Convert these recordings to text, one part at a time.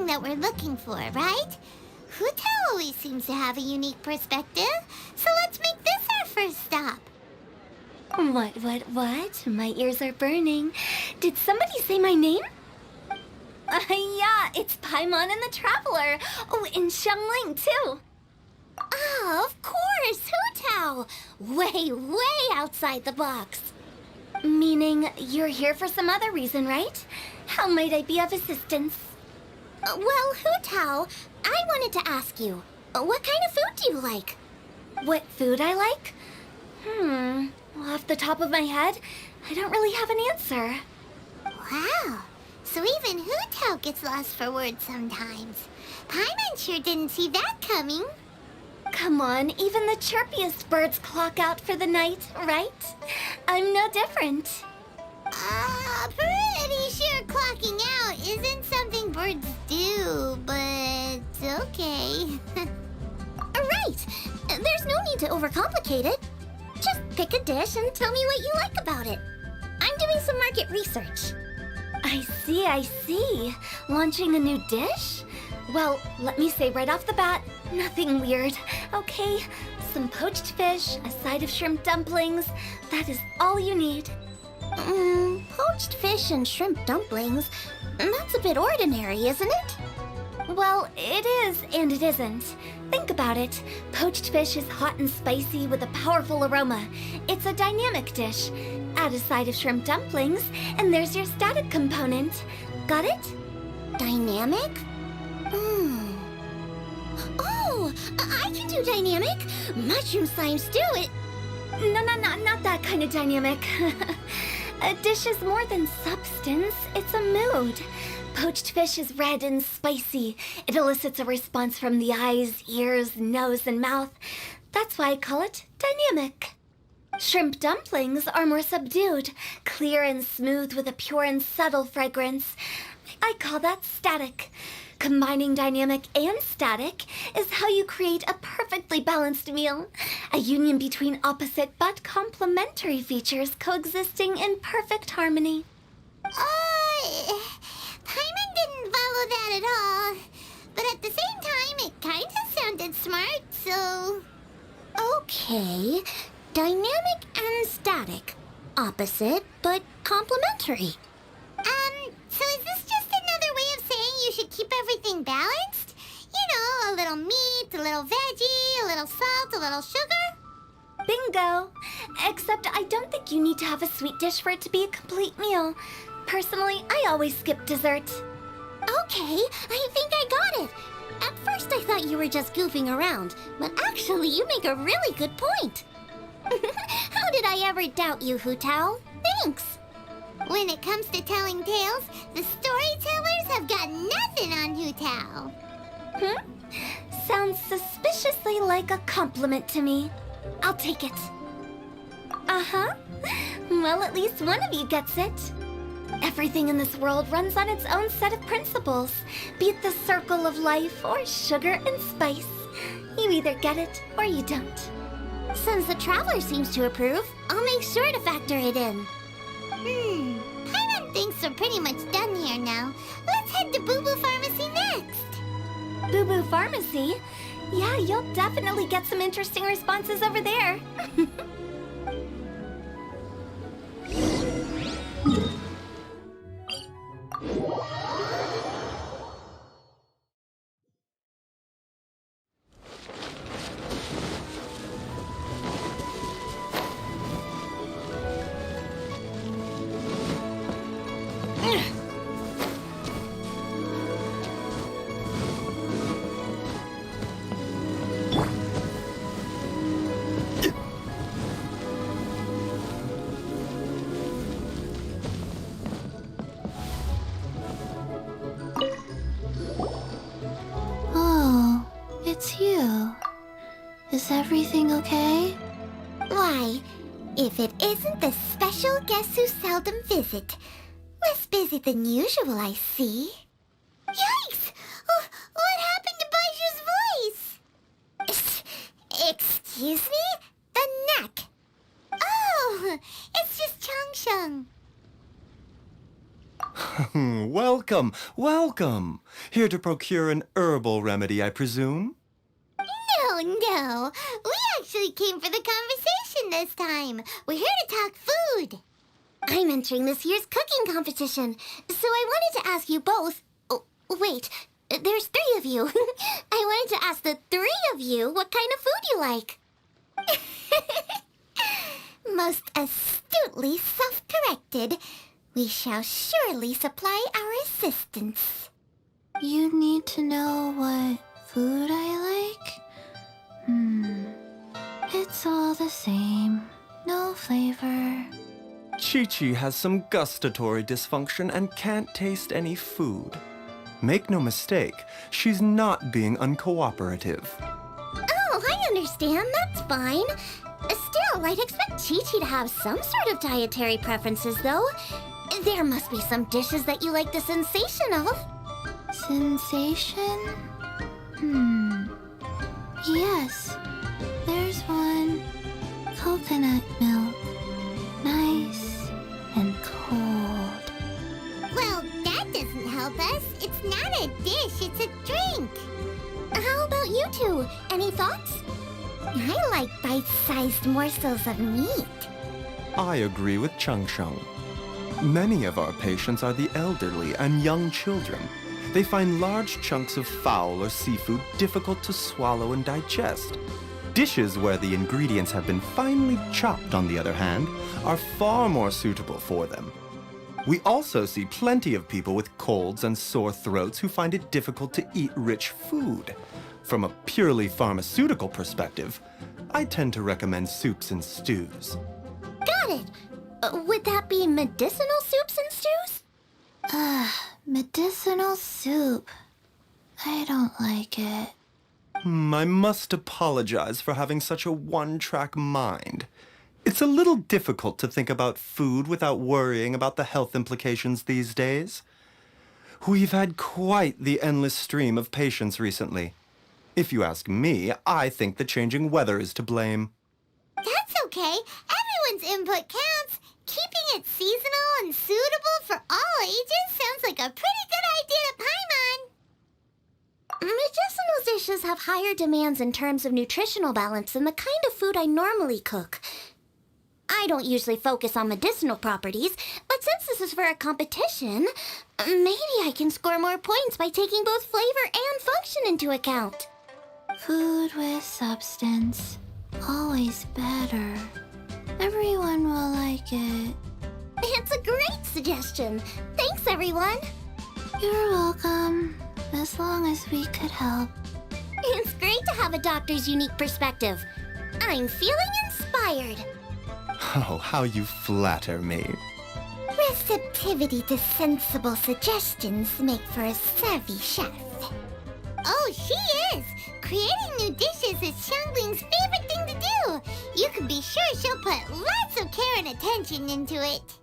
that we're looking for, right? Hutao always seems to have a unique perspective, so let's make this our first stop. What? My ears are burning. Did somebody say my name? Yeah, it's Paimon and the Traveler. Oh, and Xiangling, too. Oh, of course, Hutao! Way outside the box. Meaning you're here for some other reason, right? How might I be of assistance? Well, Hutao, I wanted to ask you, what kind of food do you like? What food I like? Off the top of my head, I don't really have an answer. Wow, so even Hutao gets lost for words sometimes. Paimon sure didn't see that coming. Come on, even the chirpiest birds clock out for the night, right? I'm no different. Pretty sure clocking out isn't something birds do, but okay. Right! There's no need to overcomplicate it. Just pick a dish and tell me what you like about it. I'm doing some market research. I see. Launching a new dish? Well, let me say right off the bat, nothing weird, okay? Some poached fish, a side of shrimp dumplings. That is all you need. Poached fish and shrimp dumplings? That's a bit ordinary, isn't it? Well, it is and it isn't. Think about it. Poached fish is hot and spicy with a powerful aroma. It's a dynamic dish. Add a side of shrimp dumplings, and there's your static component. Got it? Dynamic? Oh, I can do dynamic. Mushroom slime stew it. No, not that kind of dynamic. A dish is more than substance, it's a mood. Poached fish is red and spicy. It elicits a response from the eyes, ears, nose, and mouth. That's why I call it dynamic. Shrimp dumplings are more subdued, clear and smooth with a pure and subtle fragrance. I call that static. Combining dynamic and static is how you create a perfectly balanced meal. A union between opposite but complementary features coexisting in perfect harmony. Paimon didn't follow that at all. But at the same time, it kind of sounded smart, so... Okay, dynamic and static. Opposite, but complementary. So is this just another way of saying you should keep everything balanced? You know, a little meat, a little veggie, a little salt, a little sugar? Bingo! Except I don't think you need to have a sweet dish for it to be a complete meal. Personally, I always skip dessert. Okay, I think I got it. At first I thought you were just goofing around, but actually you make a really good point. How did I ever doubt you, Hutao? Thanks. When it comes to telling tales, the storytellers have got nothing on Hutao. Sounds suspiciously like a compliment to me. I'll take it. Uh-huh. Well, at least one of you gets it. Everything in this world runs on its own set of principles, be it the circle of life or sugar and spice. You either get it or you don't. Since the Traveler seems to approve, I'll make sure to factor it in. Paimon thinks we're pretty much done here now. Let's head to Boo Boo Pharmacy next. Boo Boo Pharmacy? Yeah, you'll definitely get some interesting responses over there. It's you. Is everything okay? Why, if it isn't the special guests who seldom visit. Less busy than usual, I see. Yikes! What happened to Baiju's voice? Excuse me? The neck. Oh, it's just Changsheng. Welcome, welcome. Here to procure an herbal remedy, I presume? No. We actually came for the conversation this time. We're here to talk food. I'm entering this year's cooking competition, so I wanted to ask you both. Oh, wait, there's 3 of you. I wanted to ask the 3 of you what kind of food you like. Most astutely self-corrected. We shall surely supply our assistance. You need to know what food I like? It's all the same. No flavor. Chi-Chi has some gustatory dysfunction and can't taste any food. Make no mistake, she's not being uncooperative. Oh, I understand. That's fine. Still, I'd expect Chi-Chi to have some sort of dietary preferences, though. There must be some dishes that you like the sensation of. Sensation? Yes. There's one. Coconut milk. Nice and cold. Well, that doesn't help us. It's not a dish, it's a drink. How about you two? Any thoughts? I like bite-sized morsels of meat. I agree with Chung Chung. Many of our patients are the elderly and young children. They find large chunks of fowl or seafood difficult to swallow and digest. Dishes where the ingredients have been finely chopped, on the other hand, are far more suitable for them. We also see plenty of people with colds and sore throats who find it difficult to eat rich food. From a purely pharmaceutical perspective, I tend to recommend soups and stews. Got it. Would that be medicinal soups and stews? Medicinal soup. I don't like it. I must apologize for having such a one-track mind. It's a little difficult to think about food without worrying about the health implications these days. We've had quite the endless stream of patients recently. If you ask me, I think the changing weather is to blame. That's okay. Everyone's input counts. Keeping it seasonal and suitable for all ages sounds like a pretty good idea to Paimon. Medicinal dishes have higher demands in terms of nutritional balance than the kind of food I normally cook. I don't usually focus on medicinal properties, but since this is for a competition, maybe I can score more points by taking both flavor and function into account. Food with substance. Always better. Everyone will like it. It's a great suggestion. Thanks, everyone. You're welcome. As long as we could help. It's great to have a doctor's unique perspective. I'm feeling inspired. Oh, how you flatter me. Receptivity to sensible suggestions make for a savvy chef. Oh, she is! Creating new dishes is Xiangling's favorite thing to do. You can be sure she'll put lots of care and attention into it.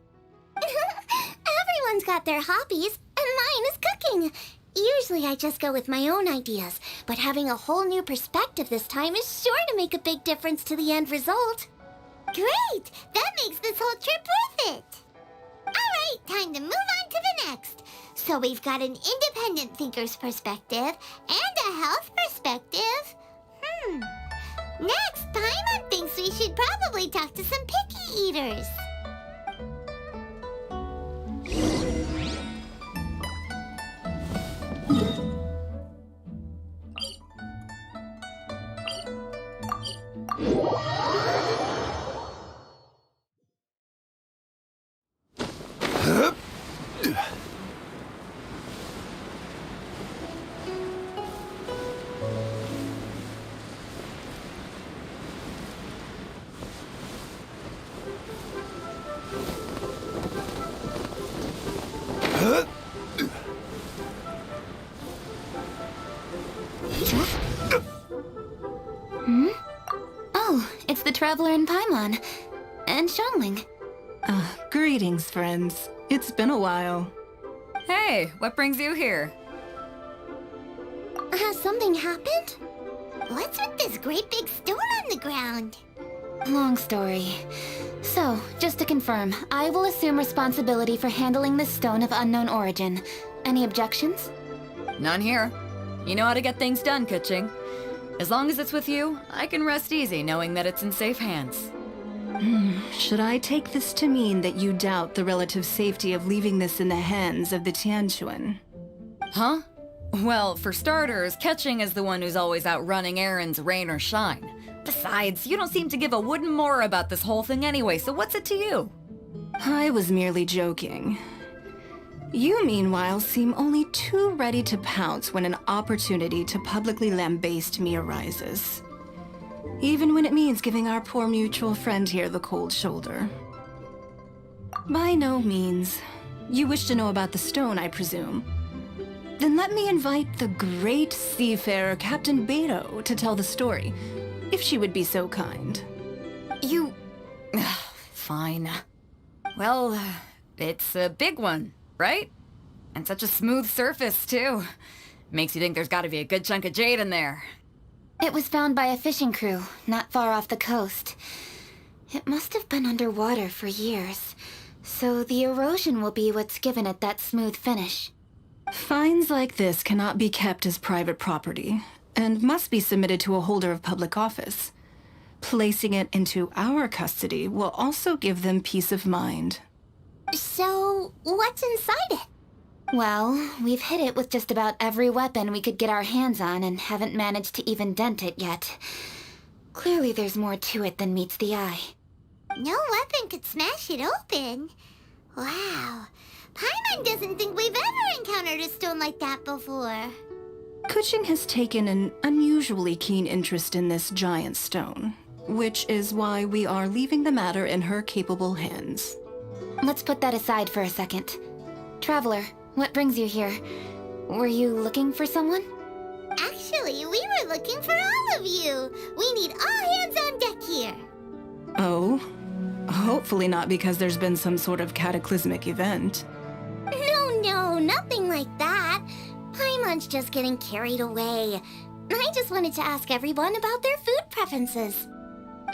Everyone's got their hobbies, and mine is cooking. Usually I just go with my own ideas, but having a whole new perspective this time is sure to make a big difference to the end result. Great! That makes this whole trip worth it! Alright, time to move on to the next. So we've got an independent thinker's perspective and a health perspective. Next, Paimon thinks we should probably talk to some picky eaters. Oh, it's the Traveler and Paimon. And Xiangling. Greetings, friends. It's been a while. Hey, what brings you here? Has something happened? What's with this great big stone on the ground? Long story. So, just to confirm, I will assume responsibility for handling this stone of unknown origin. Any objections? None here. You know how to get things done, Kuching. As long as it's with you, I can rest easy knowing that it's in safe hands. Should I take this to mean that you doubt the relative safety of leaving this in the hands of the Tianquan? Huh? Well, for starters, Kuching is the one who's always out running errands, rain or shine. Besides, you don't seem to give a wooden more about this whole thing anyway, so what's it to you? I was merely joking. You, meanwhile, seem only too ready to pounce when an opportunity to publicly lambaste me arises. Even when it means giving our poor mutual friend here the cold shoulder. By no means. You wish to know about the stone, I presume. Then let me invite the great seafarer Captain Beto to tell the story, if she would be so kind. You... Fine. Well, it's a big one, right? And such a smooth surface, too. Makes you think there's gotta be a good chunk of jade in there. It was found by a fishing crew, not far off the coast. It must have been underwater for years, so the erosion will be what's given it that smooth finish. Finds like this cannot be kept as private property, and must be submitted to a holder of public office. Placing it into our custody will also give them peace of mind. So, what's inside it? Well, we've hit it with just about every weapon we could get our hands on and haven't managed to even dent it yet. Clearly there's more to it than meets the eye. No weapon could smash it open. Wow. Paimon doesn't think we've ever encountered a stone like that before. Kuching has taken an unusually keen interest in this giant stone, which is why we are leaving the matter in her capable hands. Let's put that aside for a second. Traveler, what brings you here? Were you looking for someone? Actually, we were looking for all of you. We need all hands on deck here. Oh? Hopefully not because there's been some sort of cataclysmic event. No, nothing like that. Paimon's just getting carried away. I just wanted to ask everyone about their food preferences.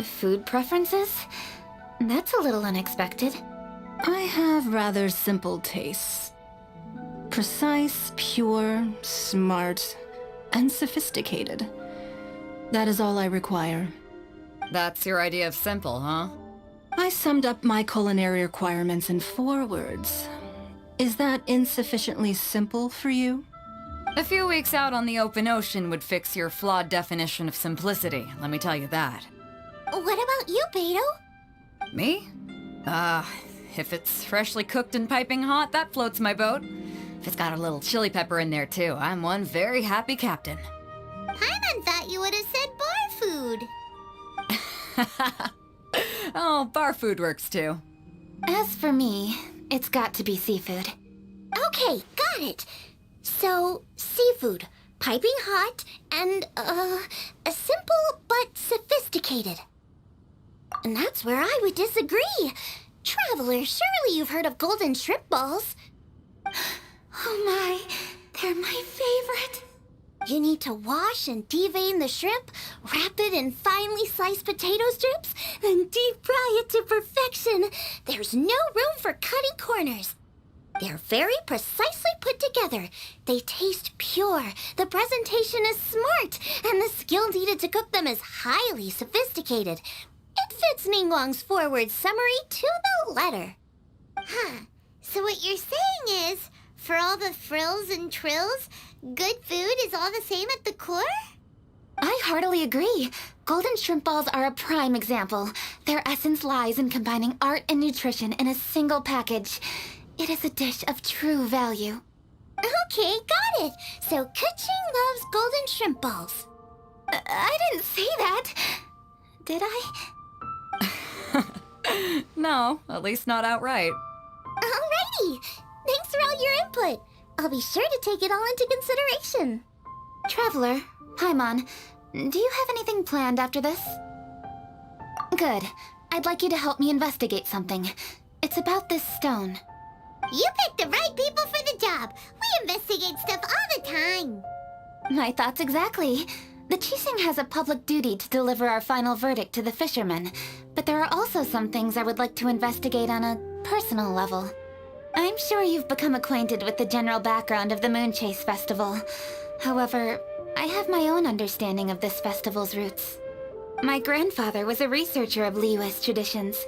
Food preferences? That's a little unexpected. I have rather simple tastes. Precise, pure, smart, and sophisticated. That is all I require. That's your idea of simple, huh? I summed up my culinary requirements in 4 words. Is that insufficiently simple for you? A few weeks out on the open ocean would fix your flawed definition of simplicity, let me tell you that. What about you, Beto? Me? If it's freshly cooked and piping hot, that floats my boat. If it's got a little chili pepper in there too, I'm one very happy captain. Paimon thought you would have said bar food. Oh, bar food works too. As for me, it's got to be seafood. Okay, got it. So, seafood, piping hot, and, simple but sophisticated. And that's where I would disagree. Traveler, surely you've heard of golden shrimp balls. Oh my, they're my favorite. You need to wash and devein the shrimp, wrap it in finely sliced potato strips, then deep fry it to perfection. There's no room for cutting corners. They're very precisely put together. They taste pure, the presentation is smart, and the skill needed to cook them is highly sophisticated. It fits Ningguang's forward summary to the letter. Huh. So what you're saying is, for all the frills and trills, good food is all the same at the core? I heartily agree. Golden shrimp balls are a prime example. Their essence lies in combining art and nutrition in a single package. It is a dish of true value. Okay, got it. So Kuching loves golden shrimp balls. I didn't say that. Did I? No, at least not outright. Alrighty. Thanks for all your input. I'll be sure to take it all into consideration. Traveler, Paimon, do you have anything planned after this? Good. I'd like you to help me investigate something. It's about this stone. You picked the right people for the job. We investigate stuff all the time. My thoughts exactly. The Qixing has a public duty to deliver our final verdict to the fishermen, But there are also some things I would like to investigate on a personal level. I'm sure you've become acquainted with the general background of the Moonchase Festival. However, I have my own understanding of this festival's roots. My grandfather was a researcher of Liyue's traditions.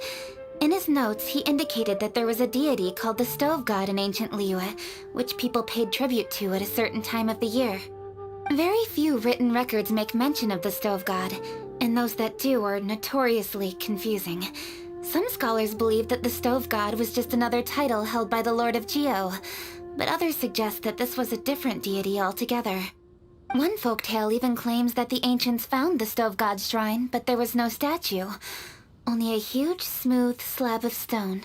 In his notes, he indicated that there was a deity called the Stove God in ancient Liyue, which people paid tribute to at a certain time of the year. Very few written records make mention of the Stove God, and those that do are notoriously confusing. Some scholars believe that the Stove God was just another title held by the Lord of Geo, but others suggest that this was a different deity altogether. One folktale even claims that the ancients found the Stove God's shrine, but there was no statue, only a huge, smooth slab of stone.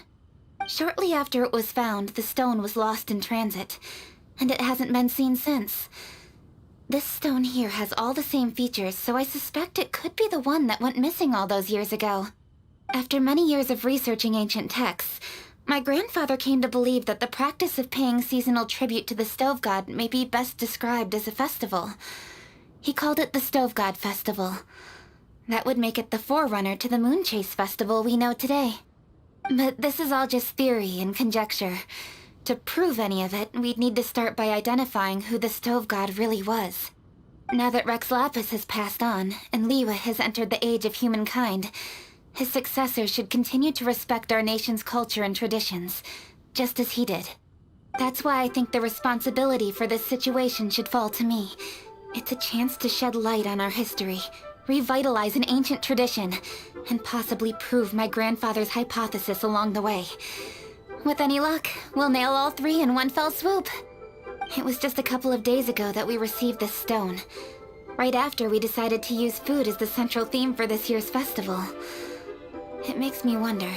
Shortly after it was found, the stone was lost in transit, and it hasn't been seen since. This stone here has all the same features, so I suspect it could be the one that went missing all those years ago. After many years of researching ancient texts, my grandfather came to believe that the practice of paying seasonal tribute to the Stove God may be best described as a festival. He called it the Stove God Festival. That would make it the forerunner to the Moonchase Festival we know today. But this is all just theory and conjecture. To prove any of it, we'd need to start by identifying who the Stove God really was. Now that Rex Lapis has passed on, and Liyue has entered the age of humankind, his successors should continue to respect our nation's culture and traditions, just as he did. That's why I think the responsibility for this situation should fall to me. It's a chance to shed light on our history, revitalize an ancient tradition, and possibly prove my grandfather's hypothesis along the way. With any luck, we'll nail all three in one fell swoop. It was just a couple of days ago that we received this stone, right after we decided to use food as the central theme for this year's festival. It makes me wonder.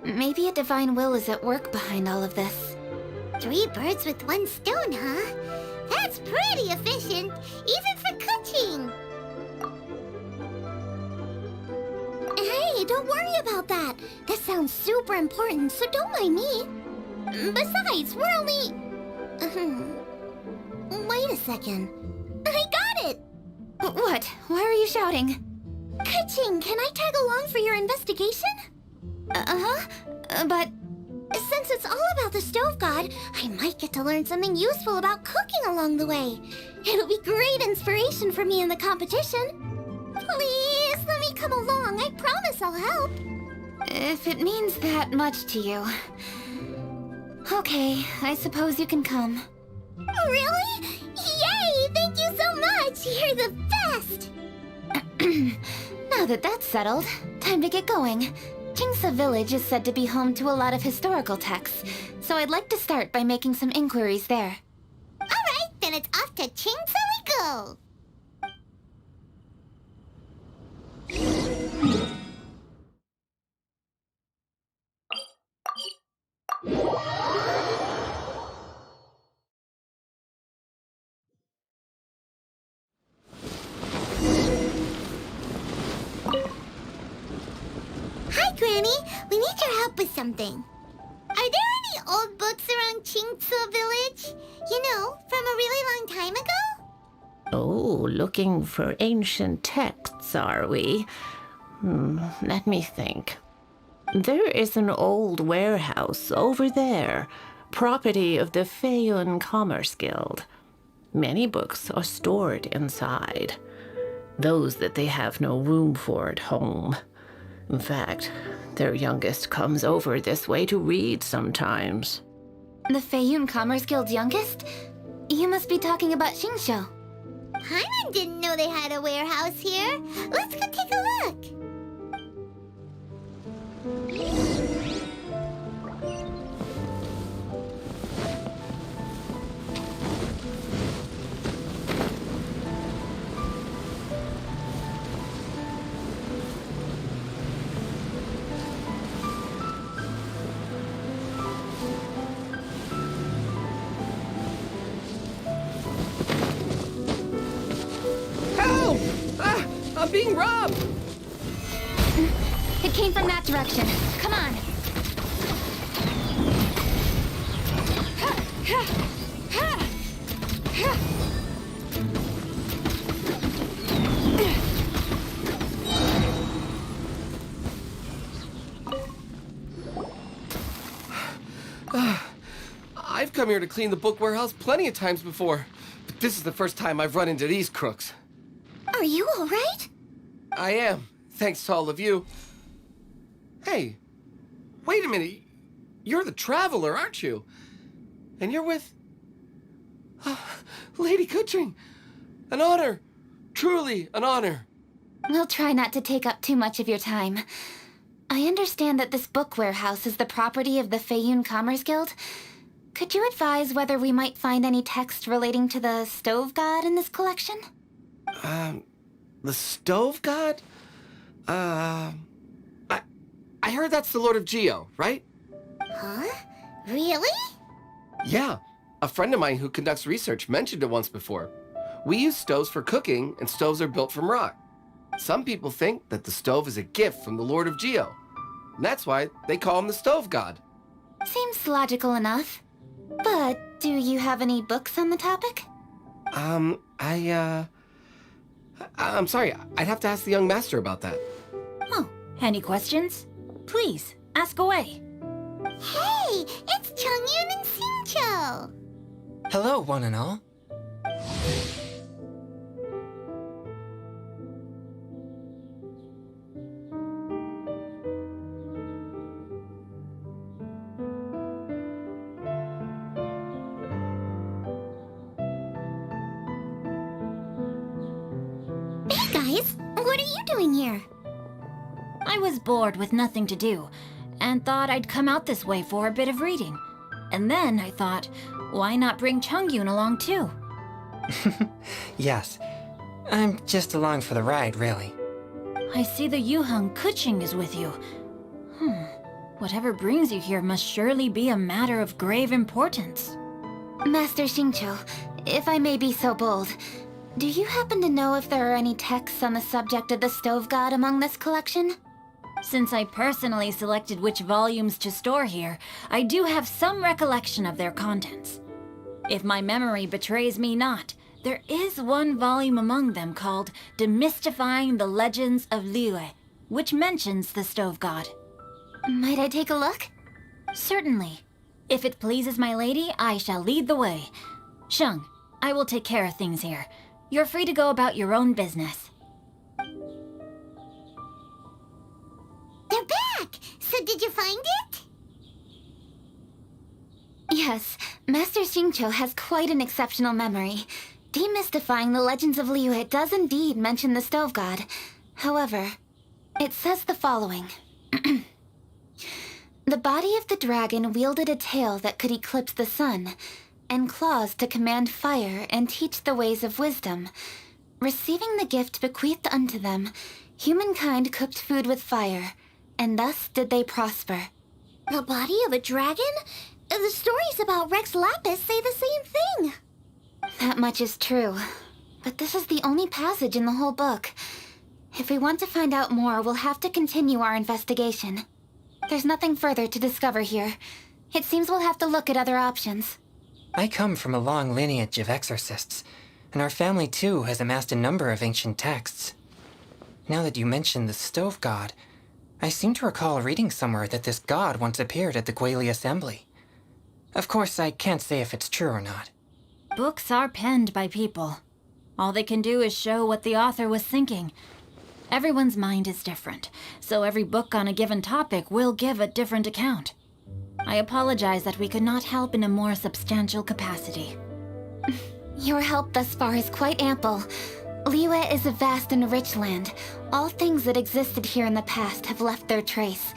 Maybe a divine will is at work behind all of this. 3 birds with 1 stone, huh? That's pretty efficient, even for cooking. Hey, don't worry about that. That sounds super important, so don't mind me. Besides, we're only... Wait a second. I got it! What? Why are you shouting? Kaching, can I tag along for your investigation? But... Since it's all about the Stove God, I might get to learn something useful about cooking along the way. It'll be great inspiration for me in the competition. Please, let me come along. I promise I'll help. if it means that much to you... Okay, I suppose you can come. Really? Yay! Thank you so much! You're the best! Now that that's settled, time to get going. Chingsa Village is said to be home to a lot of historical texts, so I'd like to start by making some inquiries there. Alright, then it's off to Chingsa we go! Hi, Granny. We need your help with something. Are there any old books around Chingsa Village? You know, from a really long time ago? Oh, looking for ancient texts, are we? Let me think. There is an old warehouse over there, property of the Feiyun Commerce Guild. Many books are stored inside, those that they have no room for at home. In fact, their youngest comes over this way to read sometimes. The Feiyun Commerce Guild's youngest? You must be talking about Xingqiu. Paimon didn't know they had a warehouse here. Let's go take a look. Help! Ah! I'm being robbed! It came from that direction. Come on. come here to clean the book warehouse plenty of times before, but this is the first time I've run into these crooks. Are you all right? I am, thanks to all of you. Hey, wait a minute. You're the traveler, aren't you? And you're with... Lady Kuching. An honor. Truly an honor. We'll try not to take up too much of your time. I understand that this book warehouse is the property of the Feiyun Commerce Guild. Could you advise whether we might find any text relating to the stove god in this collection? The stove god? I heard that's the Lord of Geo, right? Huh? Really? Yeah. A friend of mine who conducts research mentioned it once before. We use stoves for cooking, and stoves are built from rock. Some people think that the stove is a gift from the Lord of Geo. And that's why they call him the stove god. Seems logical enough. But do you have any books on the topic? I'm sorry. I'd have to ask the young master about that. Oh, any questions? Please, ask away. Hey, it's Chongyun and Xingqiu. Hello, one and all. Hey guys, what are you doing here? I was bored with nothing to do, and thought I'd come out this way for a bit of reading. And then I thought, why not bring Chongyun along too? Yes, I'm just along for the ride, really. I see the Yuheng Kuching is with you. Whatever brings you here must surely be a matter of grave importance. Master Xingqiu, if I may be so bold, do you happen to know if there are any texts on the subject of the stove god among this collection? Since I personally selected which volumes to store here, I do have some recollection of their contents. If my memory betrays me not, there is one volume among them called Demystifying the Legends of Liyue, which mentions the stove god. Might I take a look? Certainly. If it pleases my lady, I shall lead the way. Sheng, I will take care of things here. You're free to go about your own business. They're back! So did you find it? Yes, Master Xingqiu has quite an exceptional memory. Demystifying the Legends of Liyue does indeed mention the stove god. However, it says the following. The body of the dragon wielded a tail that could eclipse the sun, and claws to command fire and teach the ways of wisdom. Receiving the gift bequeathed unto them, humankind cooked food with fire, and thus did they prosper. The body of a dragon? The stories about Rex Lapis say the same thing. That much is true, but this is the only passage in the whole book. If we want to find out more, we'll have to continue our investigation. There's nothing further to discover here. It seems we'll have to look at other options. I come from a long lineage of exorcists, and our family too has amassed a number of ancient texts. Now that you mention the stove god, I seem to recall reading somewhere that this god once appeared at the Guili Assembly. Of course, I can't say if it's true or not. Books are penned by people. All they can do is show what the author was thinking. Everyone's mind is different, so every book on a given topic will give a different account. I apologize that we could not help in a more substantial capacity. Your help thus far is quite ample. Liyue is a vast and rich land. All things that existed here in the past have left their trace.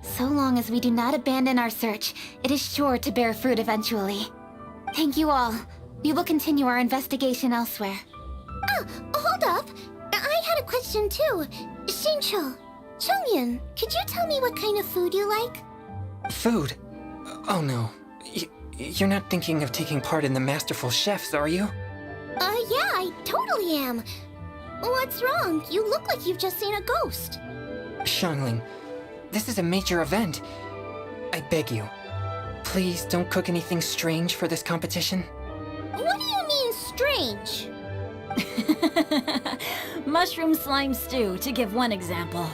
So long as we do not abandon our search, it is sure to bear fruit eventually. Thank you all. We will continue our investigation elsewhere. Oh, hold up. I had a question too. Xingqiu, Chongyun, could you tell me what kind of food you like? Food? Oh no. You're not thinking of taking part in the Masterful Chefs, are you? Yeah, I totally am. What's wrong? You look like you've just seen a ghost. Xiangling, this is a major event. I beg you, please don't cook anything strange for this competition. What do you mean, strange? Mushroom slime stew, to give one example.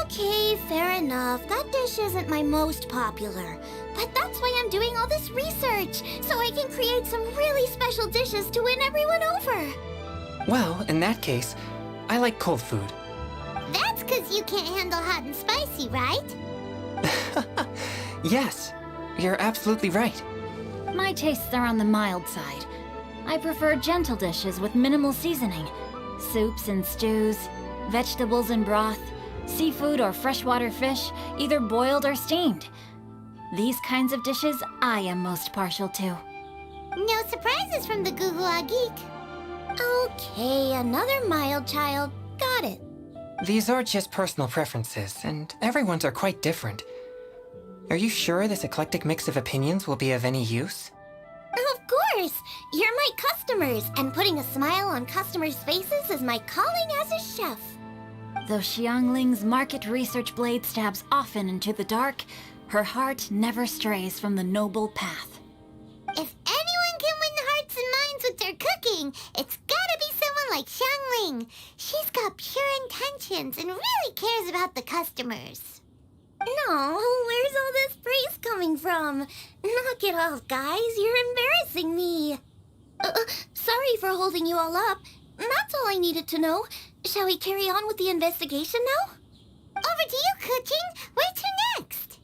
Okay, fair enough. That dish isn't my most popular. But that's why on doing all this research so I can create some really special dishes to win everyone over. Well, in that case, I like cold food. That's because you can't handle hot and spicy, right? Yes, you're absolutely right. My tastes are on the mild side. I prefer gentle dishes with minimal seasoning. Soups and stews, vegetables and broth, seafood or freshwater fish, either boiled or steamed. These kinds of dishes I am most partial to. No surprises from the Gugua Geek. Okay, another mild child. Got it. These are just personal preferences, and everyone's are quite different. Are you sure this eclectic mix of opinions will be of any use? Of course! You're my customers, and putting a smile on customers' faces is my calling as a chef. Though Xiangling's market research blade stabs often into the dark, her heart never strays from the noble path. If anyone can win the hearts and minds with their cooking, it's gotta be someone like Xiangling. She's got pure intentions and really cares about the customers. No, where's all this praise coming from? Knock it off, guys. You're embarrassing me. Sorry for holding you all up. That's all I needed to know. Shall we carry on with the investigation now? Over to you, Kuching. Where to next?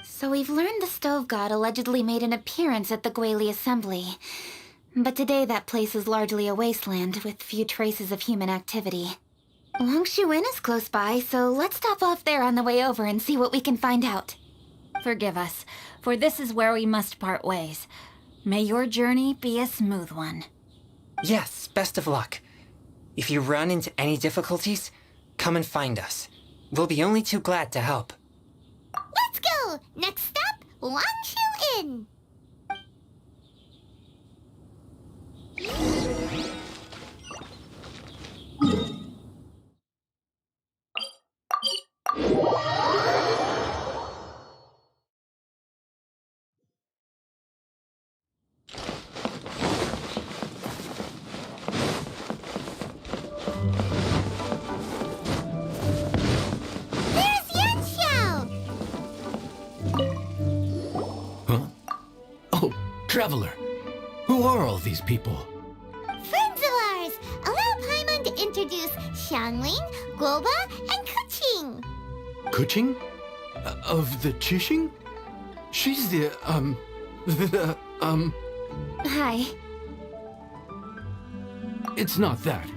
So we've learned the Stove God allegedly made an appearance at the Guili Assembly. But today that place is largely a wasteland with few traces of human activity. Longshu Inn is close by, so let's stop off there on the way over and see what we can find out. Forgive us, for this is where we must part ways. May your journey be a smooth one. Yes, best of luck. If you run into any difficulties, come and find us. We'll be only too glad to help. Let's go! Next stop, Longshu Inn. Traveler, who are all these people? Friends of ours! Allow Paimon to introduce Xiangling, Guoba, and Kuching. Kuching? Of the Chishing? She's Hi. It's not that.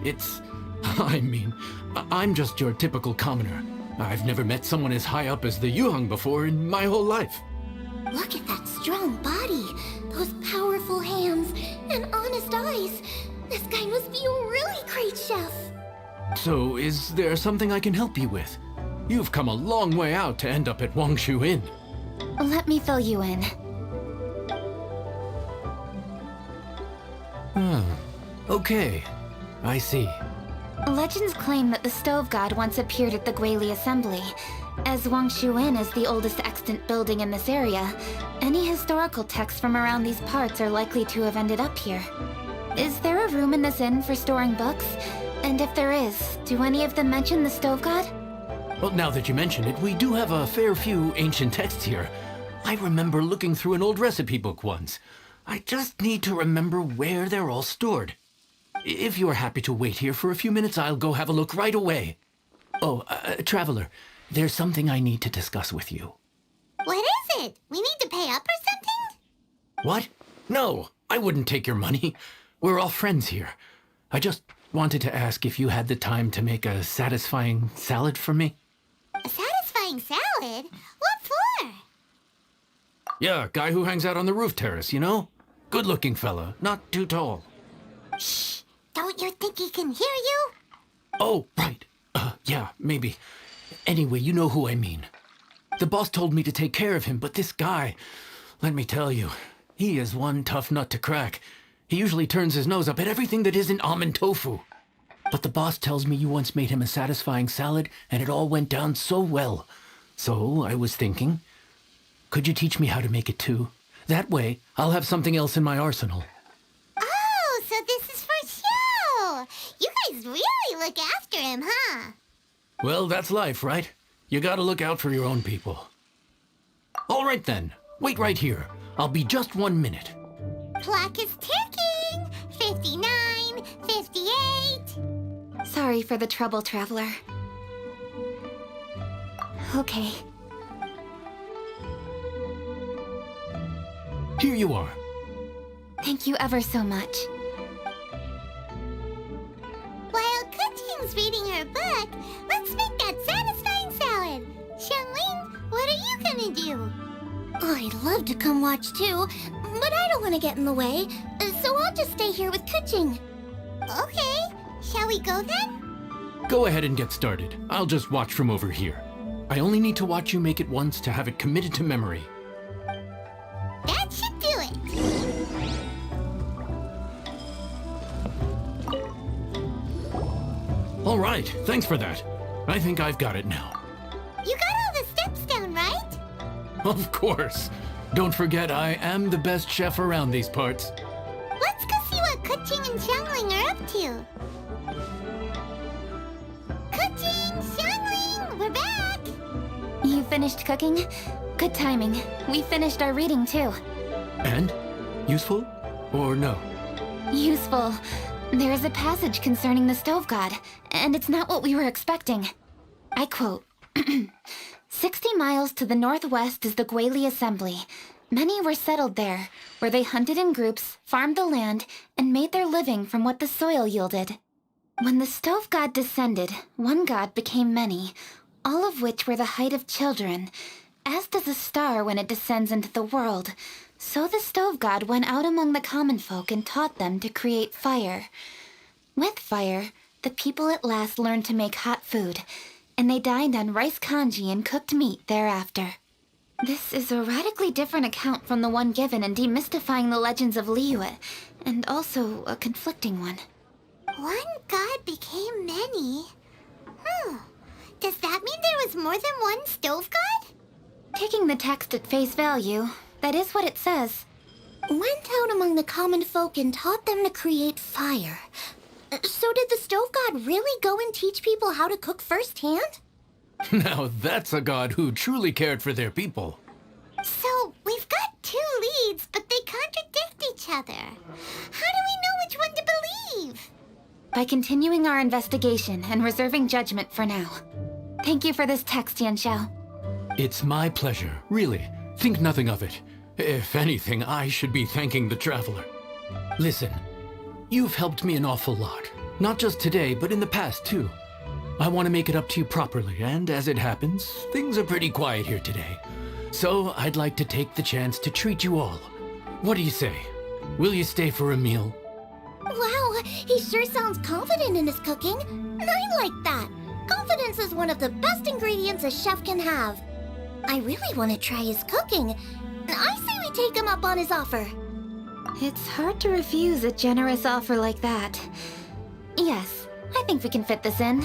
I'm just your typical commoner. I've never met someone as high up as the Yuheng before in my whole life. Look at that strong body, those powerful hands, and honest eyes. This guy must be a really great chef. So, is there something I can help you with? You've come a long way out to end up at Wangshu Inn. Let me fill you in. Okay. I see. Legends claim that the Stove God once appeared at the Guili Assembly. As Wangshu Inn is the oldest extant building in this area, any historical texts from around these parts are likely to have ended up here. Is there a room in this inn for storing books? And if there is, do any of them mention the Stove God? Well, now that you mention it, we do have a fair few ancient texts here. I remember looking through an old recipe book once. I just need to remember where they're all stored. If you're happy to wait here for a few minutes, I'll go have a look right away. Oh, Traveler, there's something I need to discuss with you. What is it? We need to pay up or something? What? No, I wouldn't take your money. We're all friends here. I just wanted to ask if you had the time to make a satisfying salad for me. A satisfying salad? What for? Yeah, guy who hangs out on the roof terrace, you know? Good-looking fella, not too tall. Shh! Don't you think he can hear you? Oh, right. Yeah, maybe. Anyway, you know who I mean. The boss told me to take care of him, but this guy, let me tell you, he is one tough nut to crack. He usually turns his nose up at everything that isn't almond tofu. But the boss tells me you once made him a satisfying salad, and it all went down so well. So I was thinking, could you teach me how to make it too? That way, I'll have something else in my arsenal. Oh, so this is for show! You guys really look after him, huh? Well, that's life, right? You gotta look out for your own people. All right then. Wait right here. I'll be just 1 minute. Clock is ticking. 59, 58. Sorry for the trouble, traveler. Okay. Here you are. Thank you ever so much. While Kuching's reading her book, let's make that satisfying salad. Xiangling, what are you gonna do? I'd love to come watch too, but I don't want to get in the way, so I'll just stay here with Kuching. Okay, shall we go then? Go ahead and get started. I'll just watch from over here. I only need to watch you make it once to have it committed to memory. That should do it. All right, thanks for that. I think I've got it now. You got all the steps down, right? Of course. Don't forget, I am the best chef around these parts. Let's go see what Kuching and Xiangling are up to. Kuching, Xiangling, we're back! You finished cooking? Good timing. We finished our reading too. And? Useful? Or no? Useful. There is a passage concerning the stove god, and it's not what we were expecting. I quote, 60 miles to the northwest is the Guili Assembly. Many were settled there, where they hunted in groups, farmed the land, and made their living from what the soil yielded. When the stove god descended, one god became many, all of which were the height of children. As does a star when it descends into the world, so the stove god went out among the common folk and taught them to create fire. With fire, the people at last learned to make hot food, and they dined on rice congee and cooked meat thereafter. This is a radically different account from the one given in Demystifying the Legends of Liyue, and also a conflicting one. One god became many. Does that mean there was more than one stove god? Taking the text at face value, that is what it says. Went out among the common folk and taught them to create fire. So did the stove god really go and teach people how to cook firsthand? Now that's a god who truly cared for their people. So, we've got two leads, but they contradict each other. How do we know which one to believe? By continuing our investigation and reserving judgment for now. Thank you for this text, Yanxiao. It's my pleasure, really. Think nothing of it. If anything, I should be thanking the traveler. Listen, you've helped me an awful lot. Not just today, but in the past, too. I want to make it up to you properly, and as it happens, things are pretty quiet here today. So I'd like to take the chance to treat you all. What do you say? Will you stay for a meal? Wow, he sure sounds confident in his cooking. I like that. Confidence is one of the best ingredients a chef can have. I really want to try his cooking. I say we take him up on his offer. It's hard to refuse a generous offer like that. Yes, I think we can fit this in.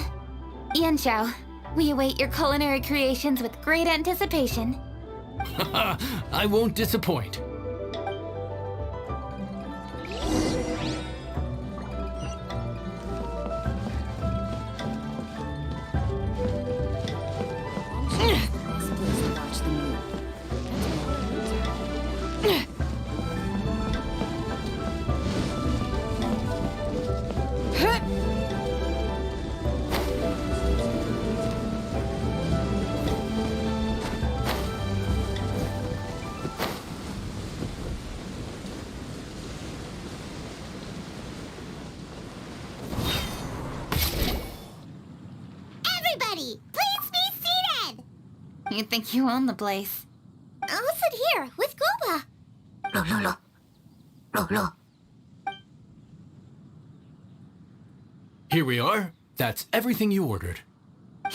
Yanxiao, we await your culinary creations with great anticipation. I won't disappoint. Everybody, please be seated! You think you own the place? I'll sit here with Guoba. Here we are. That's everything you ordered. It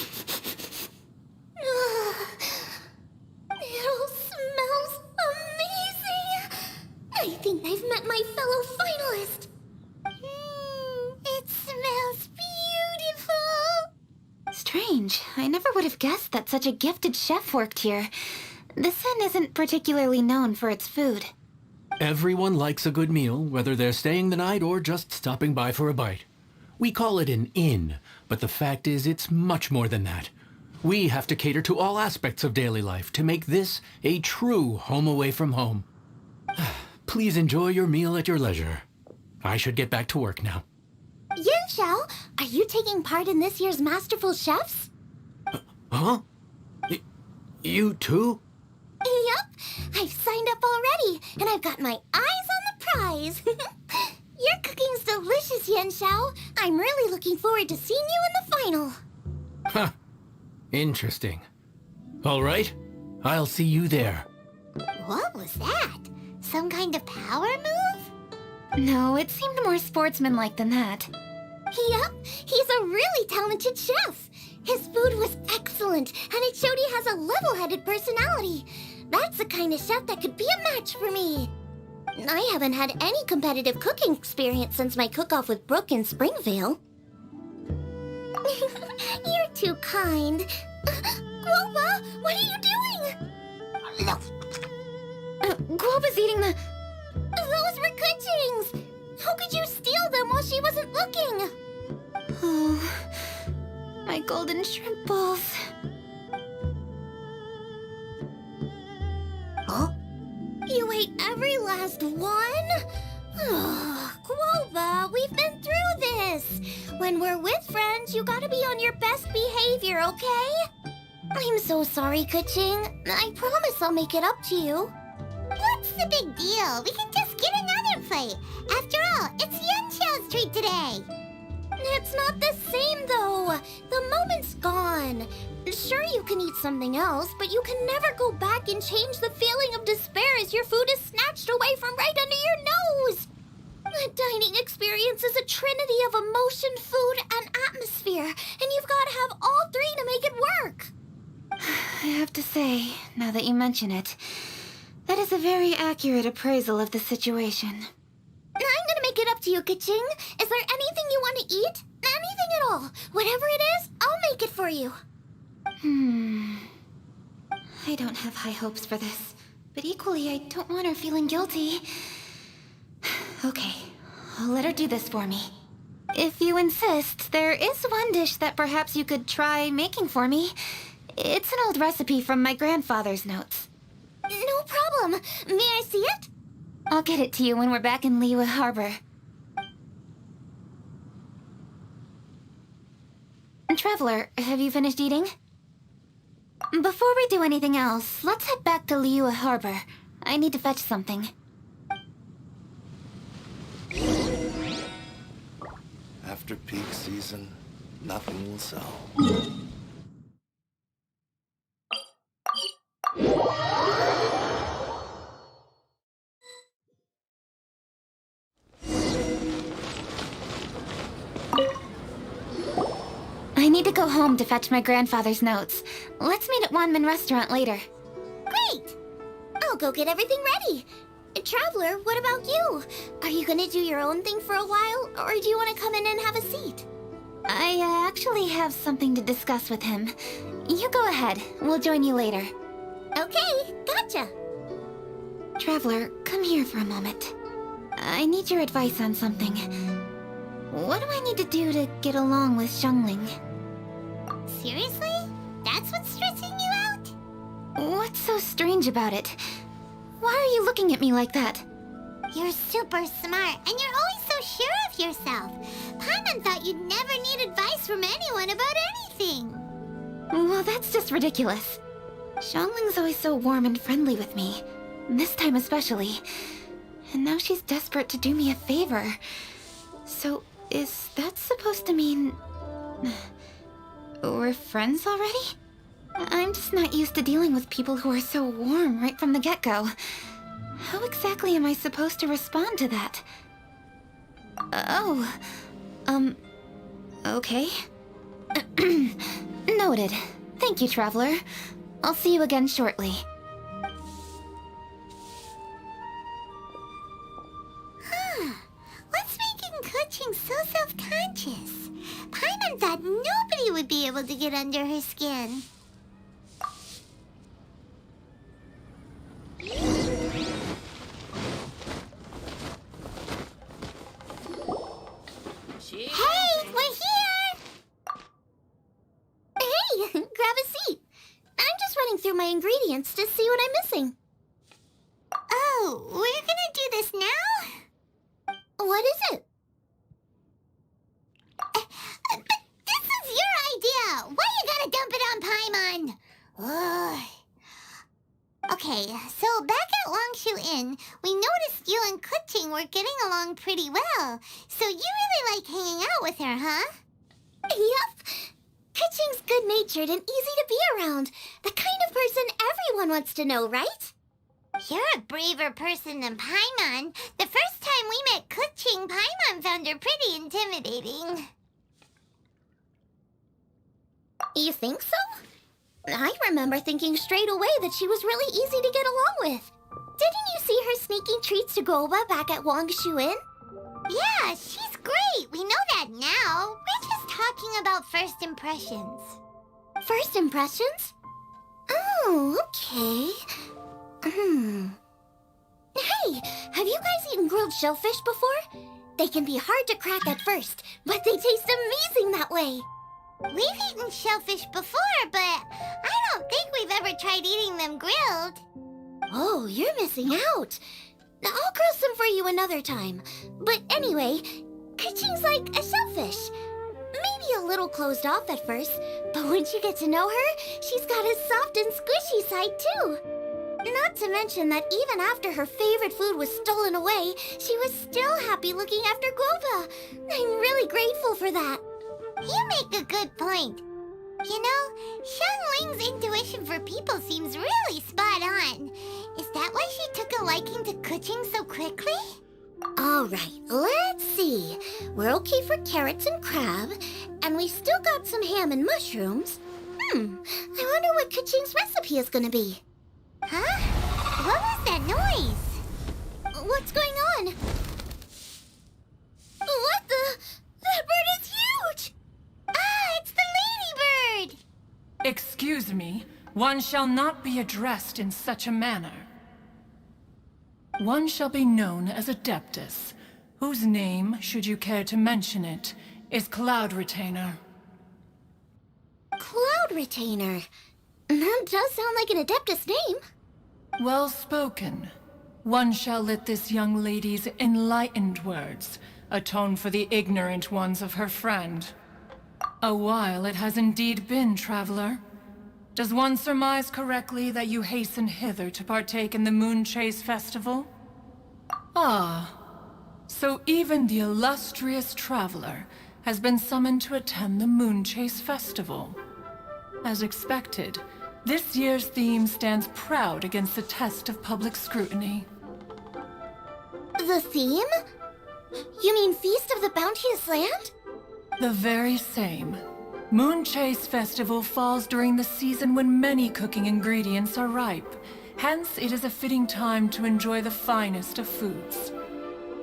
all smells amazing. I think I've met my fellow finalist. It smells beautiful. Strange. I never would have guessed that such a gifted chef worked here. This inn isn't particularly known for its food. Everyone likes a good meal, whether they're staying the night or just stopping by for a bite. We call it an inn, but the fact is it's much more than that. We have to cater to all aspects of daily life to make this a true home away from home. Please enjoy your meal at your leisure. I should get back to work now. Yin Xiao, are you taking part in this year's Masterful Chefs? Huh? You too? Yup, I've signed up already, and I've got my eyes on the prize. Your cooking's delicious, Yin Xiao. I'm really looking forward to seeing you in the final. Huh. Interesting. All right, I'll see you there. What was that? Some kind of power move? No, it seemed more sportsmanlike than that. Yup, he's a really talented chef. His food was excellent, and it showed he has a level-headed personality. That's the kind of chef that could be a match for me. I haven't had any competitive cooking experience since my cook-off with Brooke in Springvale. You're too kind. Guoba, what are you doing? Guoba's eating the... Those were Kuching's. How could you steal them while she wasn't looking? Oh, my golden shrimp balls. Huh? You ate every last one? Guoba, we've been through this. When we're with friends, you gotta be on your best behavior, okay? I'm so sorry, Kuching. I promise I'll make it up to you. What's the big deal? We can just get another plate. After all, it's Yin Xiao's treat today. It's not the same, though. The moment's gone. Sure, you can eat something else, but you can never go back and change the feeling of despair as your food is snatched away from right under your nose. A dining experience is a trinity of emotion, food, and atmosphere, and you've got to have all three to make it work. I have to say, now that you mention it, that is a very accurate appraisal of the situation. I'm gonna make it up to you, Kaching. Is there anything you want to eat? Anything at all. Whatever it is, I'll make it for you. I don't have high hopes for this, but equally I don't want her feeling guilty. Okay, I'll let her do this for me. If you insist, there is one dish that perhaps you could try making for me. It's an old recipe from my grandfather's notes. No problem. May I see it? I'll get it to you when we're back in Liyue Harbor. Traveler, have you finished eating? Before we do anything else, let's head back to Liyue Harbor. I need to fetch something. After peak season, nothing will sell. I need to go home to fetch my grandfather's notes. Let's meet at Wanmin Restaurant later. Great! I'll go get everything ready. Traveler, what about you? Are you gonna do your own thing for a while, or do you want to come in and have a seat? I actually have something to discuss with him. You go ahead. We'll join you later. Okay, gotcha. Traveler, come here for a moment. I need your advice on something. What do I need to do to get along with Xiangling? Seriously? That's what's stressing you out? What's so strange about it? Why are you looking at me like that? You're super smart, and you're always so sure of yourself. Paimon thought you'd never need advice from anyone about anything. Well, that's just ridiculous. Xiangling's always so warm and friendly with me. This time especially. And now she's desperate to do me a favor. So, is that supposed to mean... we're friends already? I'm just not used to dealing with people who are so warm right from the get-go. How exactly am I supposed to respond to that? Oh, okay. Noted. Thank you, Traveler. I'll see you again shortly. What's making Kuching so self-conscious? Paimon thought nobody would be able to get under her skin. Hey, we're here! Hey, grab a my ingredients to see what I'm missing. Oh, we're gonna do this now? What is it? But this is your idea! Why you gotta dump it on Paimon? Ugh. Okay, so back at Longshu Inn, we noticed you and Kuching were getting along pretty well. So you really like hanging out with her, huh? Yep. Kuching's good-natured and easy to be around. The kind of person everyone wants to know, right? You're a braver person than Paimon. The first time we met Kuching, Paimon found her pretty intimidating. You think so? I remember thinking straight away that she was really easy to get along with. Didn't you see her sneaking treats to Goba back at Wangshu Inn? Yeah, she's great. We know that now. We're just talking about first impressions. First impressions? Oh, okay. Hey, have you guys eaten grilled shellfish before? They can be hard to crack at first, but they taste amazing that way. We've eaten shellfish before, but I don't think we've ever tried eating them grilled. Oh, you're missing out. I'll grill some for you another time. But anyway, Kuching's like a shellfish. Maybe a little closed off at first, but once you get to know her, she's got a soft and squishy side too. Not to mention that even after her favorite food was stolen away, she was still happy looking after Guoba. I'm really grateful for that. You make a good point. You know, Xiangling's intuition for people seems really spot on. Is that why she took a liking to Kuching so quickly? All right, let's see. We're okay for carrots and crab, and we still got some ham and mushrooms. I wonder what Kuching's recipe is gonna be. Huh? What was that noise? What's going on? What the? That bird is huge! Ah, it's the ladybird! Excuse me, one shall not be addressed in such a manner. One shall be known as Adeptus, whose name, should you care to mention it, is Cloud Retainer. Cloud Retainer? That does sound like an Adeptus name. Well spoken. One shall let this young lady's enlightened words atone for the ignorant ones of her friend. A while it has indeed been, traveler. Does one surmise correctly that you hasten hither to partake in the Moonchase festival? Ah, so even the illustrious traveler has been summoned to attend the Moonchase festival. As expected, this year's theme stands proud against the test of public scrutiny. The theme? You mean Feast of the Bounteous Land? The very same. Moonchase Festival falls during the season when many cooking ingredients are ripe. Hence, it is a fitting time to enjoy the finest of foods.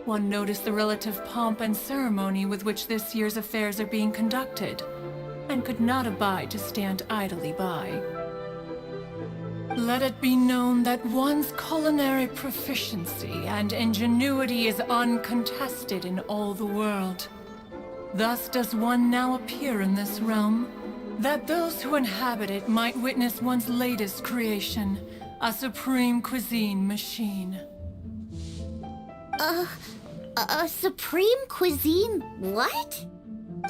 One noticed the relative pomp and ceremony with which this year's affairs are being conducted, and could not abide to stand idly by. Let it be known that one's culinary proficiency and ingenuity is uncontested in all the world. Thus does one now appear in this realm, that those who inhabit it might witness one's latest creation, a supreme cuisine machine. A supreme cuisine what?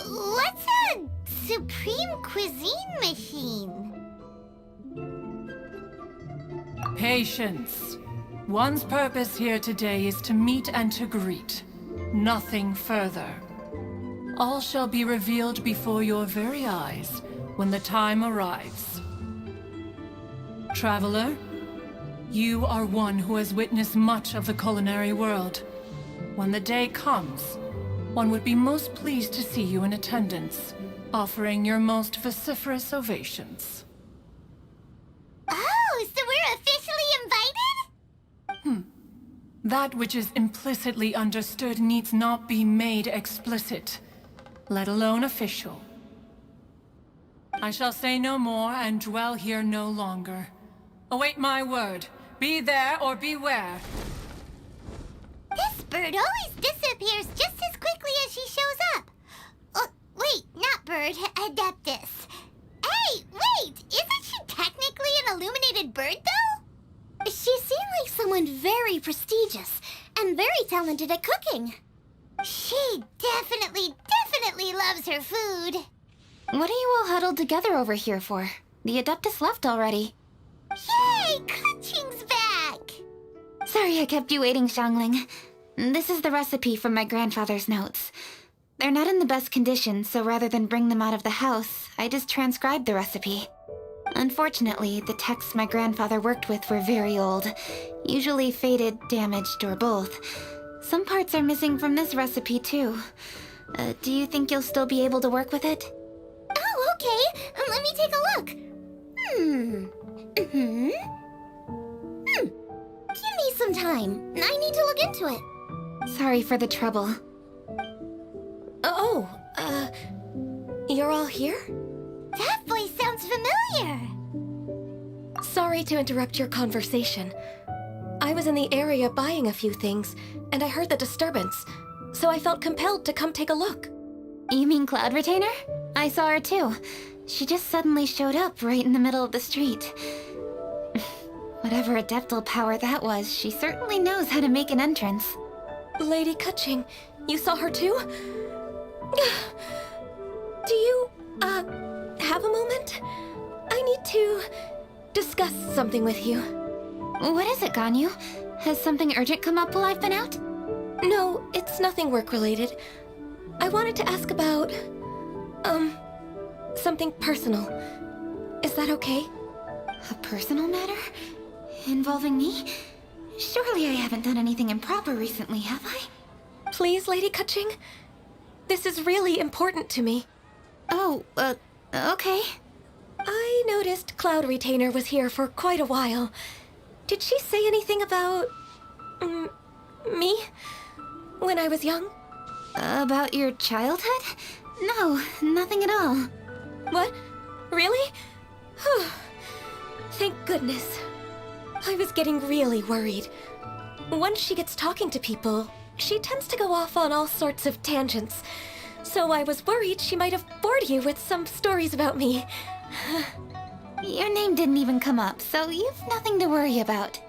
What's a supreme cuisine machine? Patience. One's purpose here today is to meet and to greet. Nothing further. All shall be revealed before your very eyes when the time arrives. Traveler, you are one who has witnessed much of the culinary world. When the day comes, one would be most pleased to see you in attendance, offering your most vociferous ovations. Oh, so we're officially invited? That which is implicitly understood needs not be made explicit, let alone official. I shall say no more and dwell here no longer. Await my word. Be there or beware. This bird always disappears just as quickly as she shows up. Oh, wait, not bird, Adeptus. Hey, wait! Isn't she technically an illuminated bird, though? She seemed like someone very prestigious and very talented at cooking. She definitely loves her food. What are you all huddled together over here for? The Adeptus left already. Yay! Kaching's back! Sorry I kept you waiting, Xiangling. This is the recipe from my grandfather's notes. They're not in the best condition, so rather than bring them out of the house, I just transcribed the recipe. Unfortunately, the texts my grandfather worked with were very old, usually faded, damaged, or both. Some parts are missing from this recipe, too. Do you think you'll still be able to work with it? Oh, okay. Let me take a look. Give me some time. I need to look into it. Sorry for the trouble. You're all here? That voice sounds familiar. Sorry to interrupt your conversation. I was in the area buying a few things, and I heard the disturbance, so I felt compelled to come take a look. You mean Cloud Retainer? I saw her too. She just suddenly showed up right in the middle of the street. Whatever adeptal power that was, she certainly knows how to make an entrance. Lady Kaching, you saw her too? Do you, have a moment? I need to discuss something with you. What is it, Ganyu? Has something urgent come up while I've been out? No, it's nothing work-related. I wanted to ask about, something personal. Is that okay? A personal matter? Involving me? Surely I haven't done anything improper recently, have I? Please, Lady Kaching? This is really important to me. Oh, okay. I noticed Cloud Retainer was here for quite a while. Did she say anything about... me? When I was young? About your childhood? No, nothing at all. What? Really? Whew. Thank goodness. I was getting really worried. Once she gets talking to people, she tends to go off on all sorts of tangents. So I was worried she might have bored you with some stories about me. Your name didn't even come up, so you've nothing to worry about.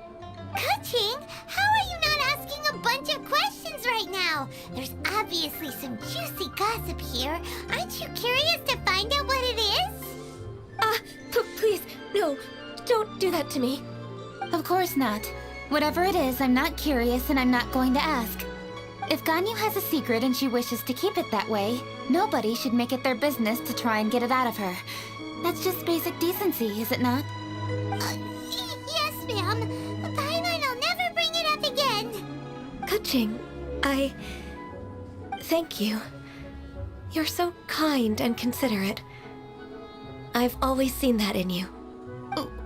Kaching, how are you not asking a bunch of questions right now? There's obviously some juicy gossip here. Aren't you curious to find out what it is? Please, no, don't do that to me. Of course not. Whatever it is, I'm not curious and I'm not going to ask. If Ganyu has a secret and she wishes to keep it that way, nobody should make it their business to try and get it out of her. That's just basic decency, is it not? Yes, ma'am. Fine, I'll never bring it up again. Kaching, thank you. You're so kind and considerate. I've always seen that in you.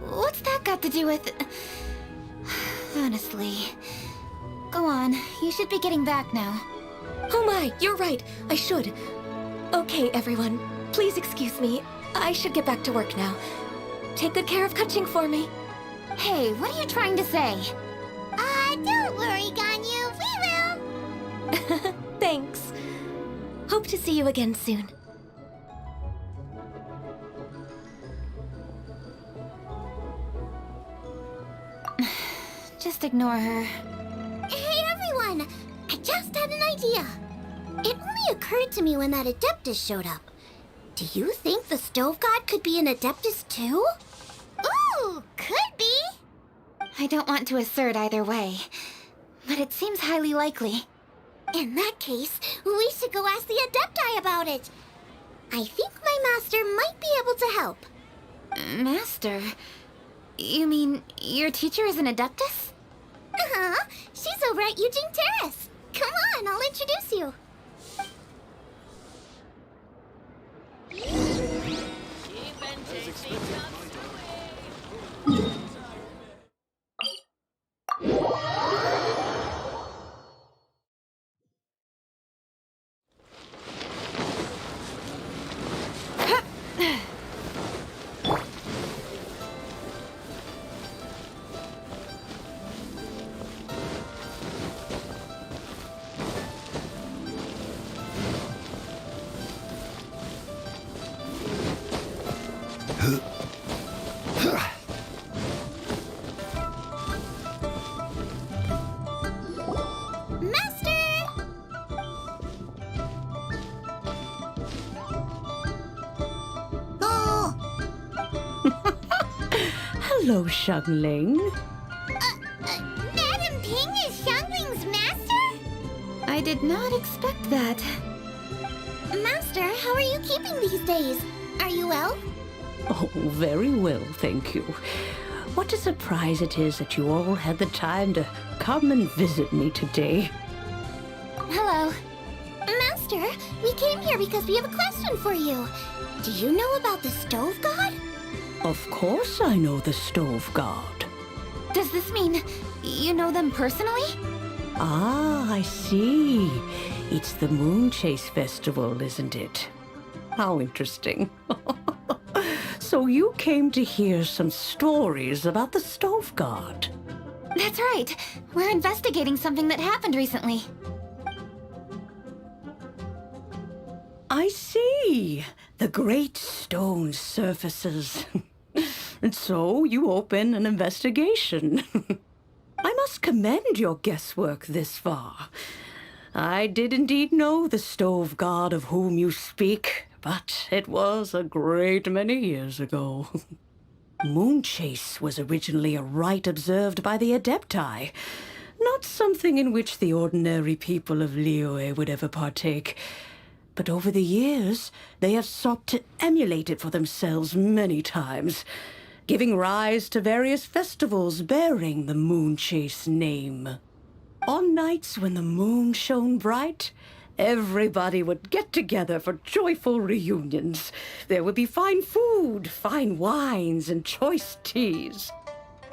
What's that got to do with... Honestly. Go on, you should be getting back now. Oh my, you're right, I should. Okay, everyone, please excuse me. I should get back to work now. Take good care of Kaching for me. Hey, what are you trying to say? Don't worry, Ganyu, we will. Thanks. Hope to see you again soon. Just ignore her. Hey, everyone! I just had an idea. It only occurred to me when that Adeptus showed up. Do you think the Stove God could be an Adeptus too? Ooh, could be. I don't want to assert either way, but it seems highly likely. In that case, we should go ask the Adepti about it. I think my master might be able to help. Master? You mean your teacher is an Adeptus? Uh-huh. She's over at Eugene Terrace. Come on, I'll introduce you. Hello, Xiangling. Madam Ping is Xiangling's master? I did not expect that. Master, how are you keeping these days? Are you well? Oh, very well, thank you. What a surprise it is that you all had the time to come and visit me today. Hello. Master, we came here because we have a question for you. Do you know about the Stove God? Of course I know the Stove God. Does this mean you know them personally? Ah, I see. It's the Moonchase festival, isn't it? How interesting. So you came to hear some stories about the Stove God. That's right. We're investigating something that happened recently. I see. The great stone surfaces. And so you open an investigation. I must commend your guesswork this far. I did indeed know the Stove God of whom you speak, but it was a great many years ago. Moonchase was originally a rite observed by the Adepti, not something in which the ordinary people of Liyue would ever partake. But over the years, they have sought to emulate it for themselves many times, giving rise to various festivals bearing the Moonchase name. On nights when the moon shone bright, everybody would get together for joyful reunions. There would be fine food, fine wines, and choice teas.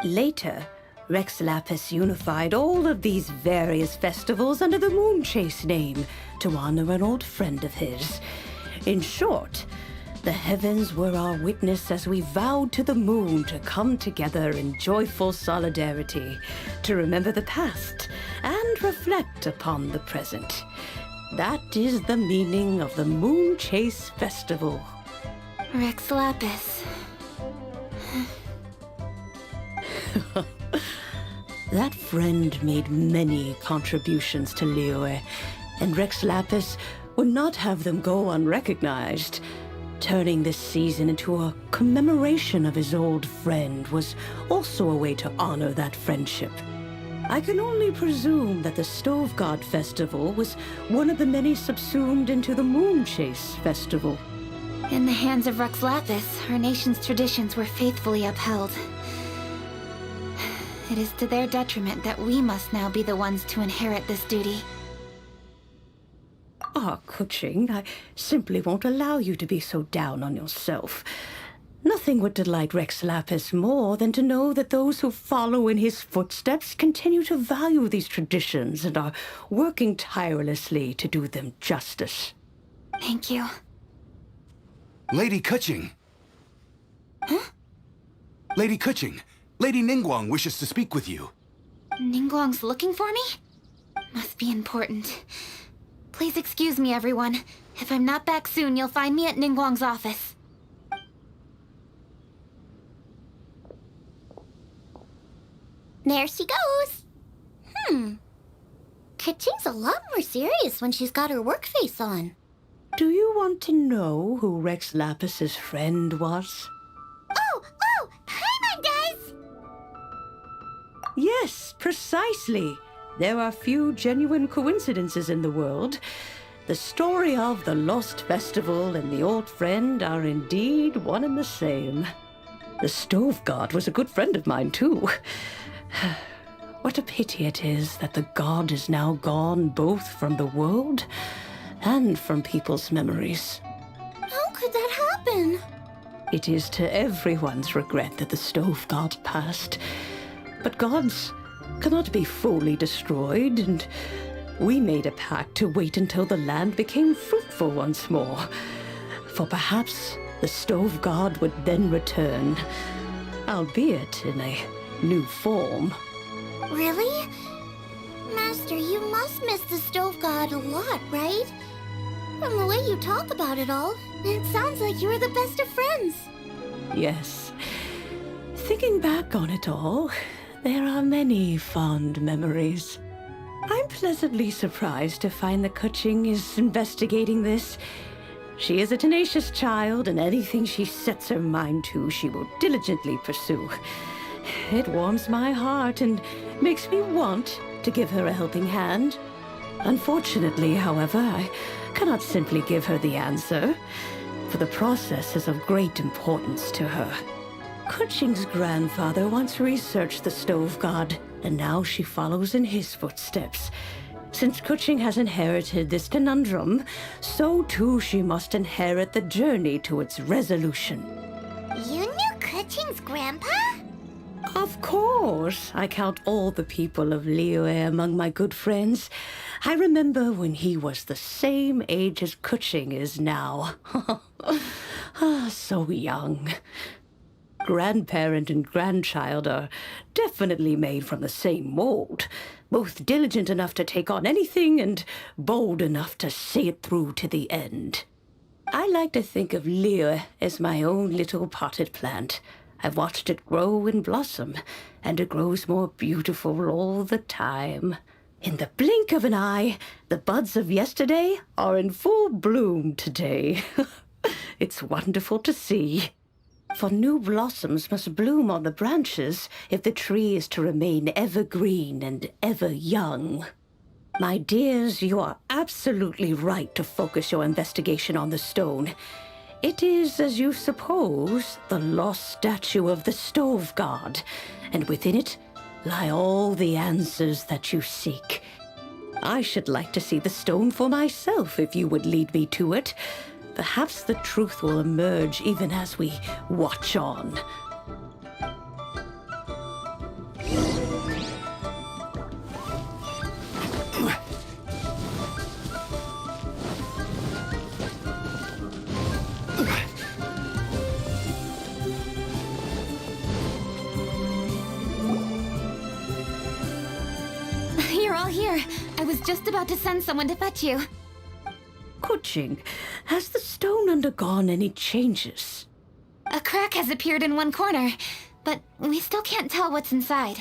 Later, Rex Lapis unified all of these various festivals under the Moonchase name to honor an old friend of his. In short, the heavens were our witness as we vowed to the moon to come together in joyful solidarity, to remember the past and reflect upon the present. That is the meaning of the Moonchase Festival. Rex Lapis. That friend made many contributions to Liyue, and Rex Lapis would not have them go unrecognized. Turning this season into a commemoration of his old friend was also a way to honor that friendship. I can only presume that the Stove God Festival was one of the many subsumed into the Moonchase Festival. In the hands of Rex Lapis, our nation's traditions were faithfully upheld. It is to their detriment that we must now be the ones to inherit this duty. Ah, Kuching, I simply won't allow you to be so down on yourself. Nothing would delight Rex Lapis more than to know that those who follow in his footsteps continue to value these traditions and are working tirelessly to do them justice. Thank you. Lady Kuching! Huh? Lady Kuching, Lady Ningguang wishes to speak with you. Ningguang's looking for me? Must be important. Please excuse me, everyone. If I'm not back soon, you'll find me at Ningguang's office. There she goes. Kuching's a lot more serious when she's got her work face on. Do you want to know who Rex Lapis's friend was? Oh, hi, my guys! Yes, precisely. There are few genuine coincidences in the world. The story of the Lost Festival and the old friend are indeed one and the same. The Stove God was a good friend of mine, too. What a pity it is that the god is now gone both from the world and from people's memories. How could that happen? It is to everyone's regret that the Stove God passed. But gods cannot be fully destroyed, and we made a pact to wait until the land became fruitful once more. For perhaps the Stove God would then return, albeit in a new form. Really? Master, you must miss the Stove God a lot, right? From the way you talk about it all, it sounds like you were the best of friends. Yes. Thinking back on it all, there are many fond memories. I'm pleasantly surprised to find that Kuching is investigating this. She is a tenacious child, and anything she sets her mind to, she will diligently pursue. It warms my heart and makes me want to give her a helping hand. Unfortunately, however, I cannot simply give her the answer, for the process is of great importance to her. Kuching's grandfather once researched the stove god, and now she follows in his footsteps. Since Kuching has inherited this conundrum, so too she must inherit the journey to its resolution. You knew Kuching's grandpa? Of course. I count all the people of Liyue among my good friends. I remember when he was the same age as Kuching is now. So young. Grandparent and grandchild are definitely made from the same mold. Both diligent enough to take on anything and bold enough to see it through to the end. I like to think of Liyue as my own little potted plant. I've watched it grow and blossom, and it grows more beautiful all the time. In the blink of an eye, the buds of yesterday are in full bloom today. It's wonderful to see. For new blossoms must bloom on the branches if the tree is to remain evergreen and ever young. My dears, you are absolutely right to focus your investigation on the stone. It is, as you suppose, the lost statue of the stove god, and within it lie all the answers that you seek. I should like to see the stone for myself if you would lead me to it. Perhaps the truth will emerge even as we watch on. You're all here. I was just about to send someone to fetch you. Kuching, has the stone undergone any changes? A crack has appeared in one corner, but we still can't tell what's inside.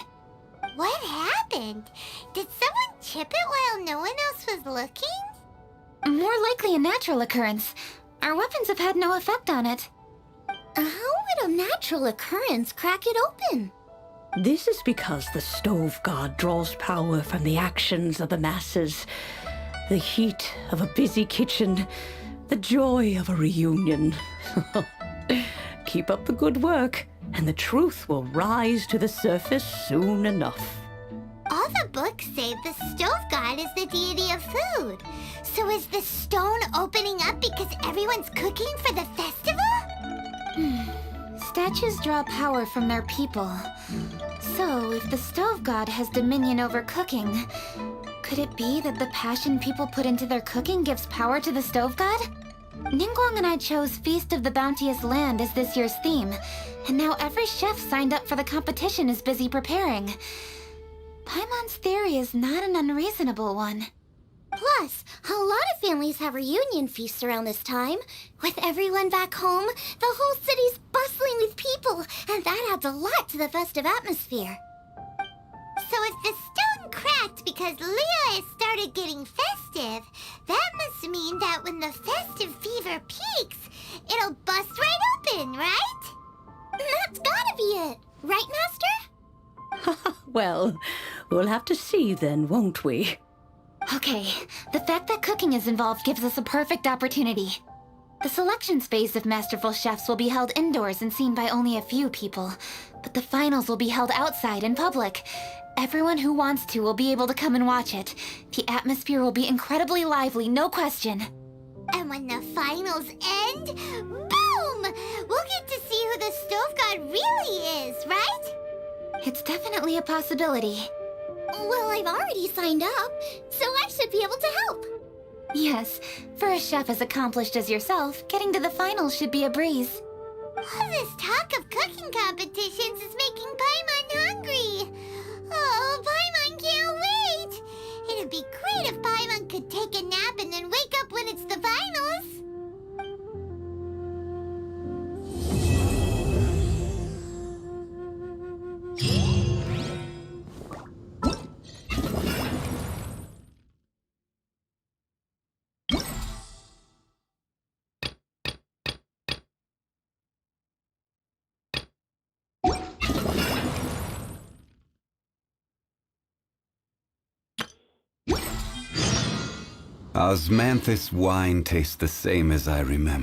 What happened? Did someone chip it while no one else was looking? More likely a natural occurrence. Our weapons have had no effect on it. How would a natural occurrence crack it open? This is because the stove god draws power from the actions of the masses. The heat of a busy kitchen, the joy of a reunion. Keep up the good work, and the truth will rise to the surface soon enough. All the books say the stove god is the deity of food. So is the stone opening up because everyone's cooking for the festival? Statues draw power from their people. So, if the stove god has dominion over cooking, could it be that the passion people put into their cooking gives power to the stove god? Ningguang and I chose Feast of the Bounteous Land as this year's theme, and now every chef signed up for the competition is busy preparing. Paimon's theory is not an unreasonable one. Plus, a lot of families have reunion feasts around this time. With everyone back home, the whole city's bustling with people, and that adds a lot to the festive atmosphere. So if the stone cracked because Liyue started getting festive, that must mean that when the festive fever peaks, it'll bust right open, right? That's gotta be it. Right, Master? Well, we'll have to see then, won't we? Okay, the fact that cooking is involved gives us a perfect opportunity. The selection phase of masterful chefs will be held indoors and seen by only a few people, but the finals will be held outside in public. Everyone who wants to will be able to come and watch it. The atmosphere will be incredibly lively, no question. And when the finals end, boom! We'll get to see who the stove god really is, right? It's definitely a possibility. Well, I've already signed up, so I should be able to help. Yes, for a chef as accomplished as yourself, getting to the finals should be a breeze. All this talk of cooking competitions is making Paimon hungry. Oh, Paimon can't wait! It'd be great if Paimon could take a nap and then wake up when it's the finals. Osmanthus wine tastes the same as I remember.